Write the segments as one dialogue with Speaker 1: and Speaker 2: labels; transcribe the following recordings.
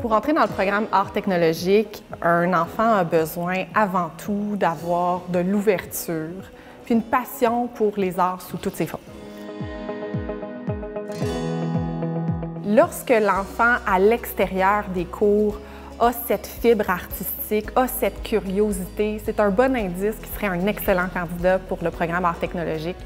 Speaker 1: Pour entrer dans le programme art technologique, un enfant a besoin avant tout d'avoir de l'ouverture, puis une passion pour les arts sous toutes ses formes. Lorsque l'enfant, à l'extérieur des cours, a cette fibre artistique, a cette curiosité, c'est un bon indice qui serait un excellent candidat pour le programme art technologique.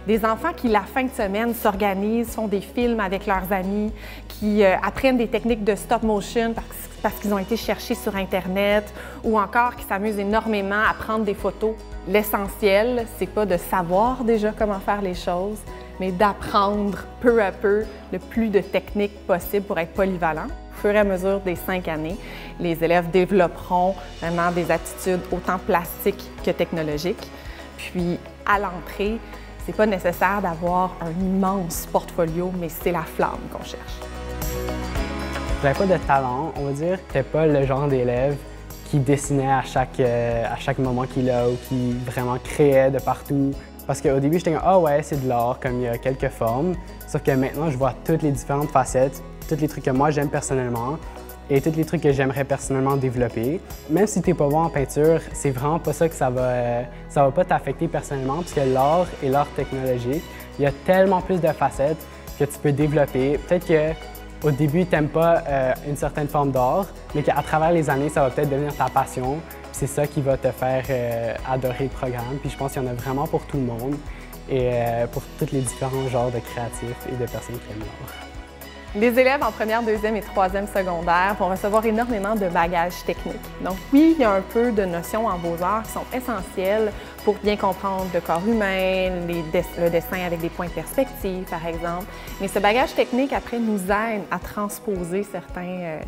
Speaker 1: Des enfants qui, la fin de semaine, s'organisent, font des films avec leurs amis, qui apprennent des techniques de stop motion parce qu'ils ont été cherchés sur Internet, ou encore qui s'amusent énormément à prendre des photos. L'essentiel, c'est pas de savoir déjà comment faire les choses, mais d'apprendre peu à peu le plus de techniques possible pour être polyvalent. Au fur et à mesure des 5 années, les élèves développeront vraiment des aptitudes autant plastiques que technologiques. Puis, à l'entrée, c'est pas nécessaire d'avoir un immense portfolio, mais c'est la flamme qu'on cherche.
Speaker 2: J'avais pas de talent, on va dire. J'étais pas le genre d'élève qui dessinait à chaque moment qu'il a ou qui vraiment créait de partout. Parce qu'au début, j'étais comme « Ah ouais, c'est de l'art, comme il y a quelques formes. » Sauf que maintenant, je vois toutes les différentes facettes, tous les trucs que moi j'aime personnellement et tous les trucs que j'aimerais personnellement développer. Même si tu n'es pas bon en peinture, c'est vraiment pas ça que ça va pas t'affecter personnellement, parce que l'art et l'art technologique, il y a tellement plus de facettes que tu peux développer. Peut-être qu'au début, tu n'aimes pas une certaine forme d'art, mais qu'à travers les années, ça va peut-être devenir ta passion. C'est ça qui va te faire adorer le programme. Puis je pense qu'il y en a vraiment pour tout le monde et pour tous les différents genres de créatifs et de personnes qui aiment l'art.
Speaker 1: Les élèves en première, deuxième et troisième secondaire vont recevoir énormément de bagages techniques. Donc oui, il y a un peu de notions en beaux-arts qui sont essentielles pour bien comprendre le corps humain, le dessin avec des points de perspective, par exemple. Mais ce bagage technique, après, nous aide à transposer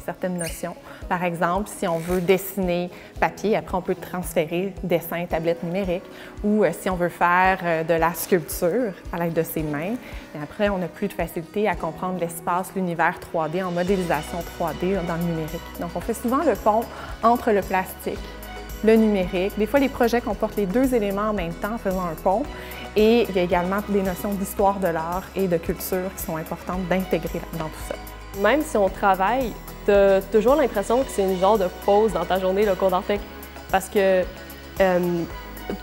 Speaker 1: certaines notions. Par exemple, si on veut dessiner papier, après, on peut transférer dessin, tablette numérique. Ou si on veut faire de la sculpture à l'aide de ses mains, et après, on a plus de facilité à comprendre l'espace, l'univers 3D en modélisation 3D dans le numérique. Donc, on fait souvent le pont entre le plastique, le numérique. Des fois, les projets comportent les deux éléments en même temps en faisant un pont. Et il y a également des notions d'histoire de l'art et de culture qui sont importantes d'intégrer dans tout ça.
Speaker 3: Même si on travaille, tu as toujours l'impression que c'est une genre de pause dans ta journée, le cours d'art tech, parce que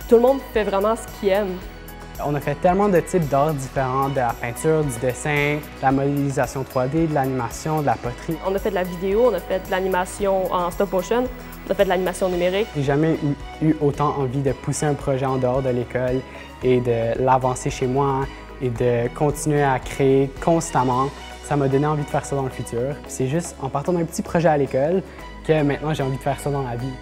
Speaker 3: tout le monde fait vraiment ce qu'il aime.
Speaker 2: On a fait tellement de types d'art différents, de la peinture, du dessin, de la modélisation 3D, de l'animation, de la poterie.
Speaker 3: On a fait de la vidéo, on a fait de l'animation en stop motion, on a fait de l'animation numérique.
Speaker 2: J'ai jamais eu autant envie de pousser un projet en dehors de l'école et de l'avancer chez moi et de continuer à créer constamment. Ça m'a donné envie de faire ça dans le futur. C'est juste en partant d'un petit projet à l'école que maintenant j'ai envie de faire ça dans la vie.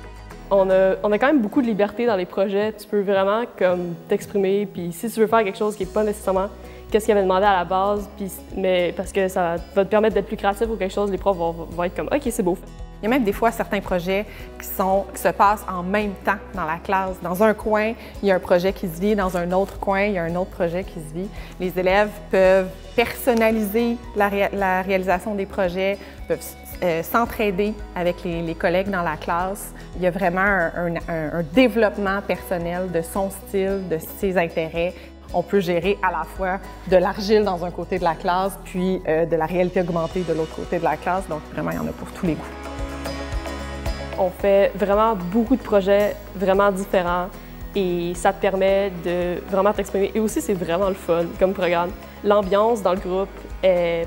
Speaker 3: On a quand même beaucoup de liberté dans les projets. Tu peux vraiment comme t'exprimer, puis si tu veux faire quelque chose qui n'est pas nécessairement qu'est-ce qu'il avait demandé à la base, mais parce que ça va te permettre d'être plus créatif ou quelque chose, les profs vont être comme « OK, c'est beau ».
Speaker 1: Il y a même des fois certains projets qui se passent en même temps dans la classe. Dans un coin, il y a un projet qui se vit, dans un autre coin, il y a un autre projet qui se vit. Les élèves peuvent personnaliser la réalisation des projets, peuvent s'entraider avec les collègues dans la classe. Il y a vraiment un développement personnel de son style, de ses intérêts. On peut gérer à la fois de l'argile dans un côté de la classe, puis de la réalité augmentée de l'autre côté de la classe. Donc vraiment, il y en a pour tous les goûts.
Speaker 3: On fait vraiment beaucoup de projets vraiment différents et ça te permet de vraiment t'exprimer. Et aussi, c'est vraiment le fun comme programme. L'ambiance dans le groupe est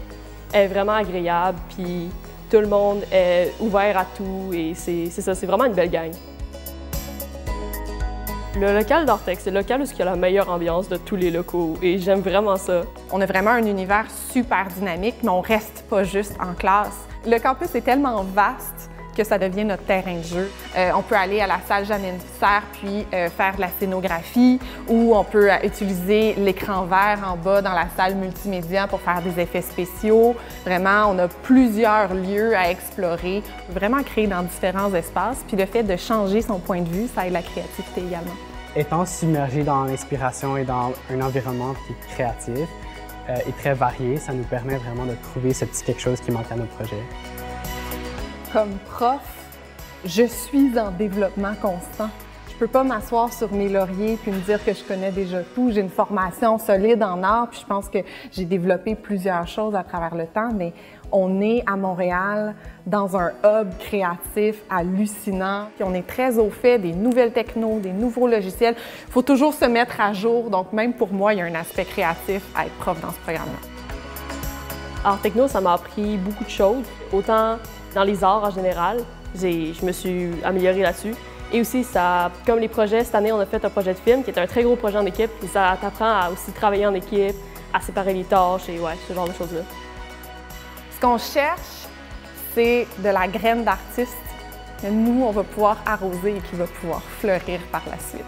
Speaker 3: vraiment agréable, puis tout le monde est ouvert à tout et c'est ça, c'est vraiment une belle gang. Le local d'Artec, c'est le local où il y a la meilleure ambiance de tous les locaux et j'aime vraiment ça.
Speaker 1: On a vraiment un univers super dynamique, mais on reste pas juste en classe. Le campus est tellement vaste que ça devient notre terrain de jeu. On peut aller à la salle Jeannine Serre puis faire de la scénographie ou on peut utiliser l'écran vert en bas dans la salle multimédia pour faire des effets spéciaux. Vraiment, on a plusieurs lieux à explorer, vraiment créer dans différents espaces. Puis le fait de changer son point de vue, ça aide la créativité également.
Speaker 2: Étant submergé dans l'inspiration et dans un environnement qui est créatif et très varié, ça nous permet vraiment de trouver ce petit quelque chose qui manque à nos projets.
Speaker 1: Comme prof, je suis en développement constant. Je peux pas m'asseoir sur mes lauriers puis me dire que je connais déjà tout. J'ai une formation solide en art, puis je pense que j'ai développé plusieurs choses à travers le temps, mais on est à Montréal dans un hub créatif hallucinant. Puis on est très au fait des nouvelles technos, des nouveaux logiciels. Il faut toujours se mettre à jour, donc même pour moi, il y a un aspect créatif à être prof dans ce programme-là.
Speaker 3: Art techno, ça m'a appris beaucoup de choses, autant dans les arts en général, je me suis améliorée là-dessus. Et aussi, comme les projets, cette année, on a fait un projet de film qui est un très gros projet en équipe. Et ça t'apprend à aussi travailler en équipe, à séparer les tâches et ouais, ce genre de choses-là.
Speaker 1: Ce qu'on cherche, c'est de la graine d'artiste que nous, on va pouvoir arroser et qui va pouvoir fleurir par la suite.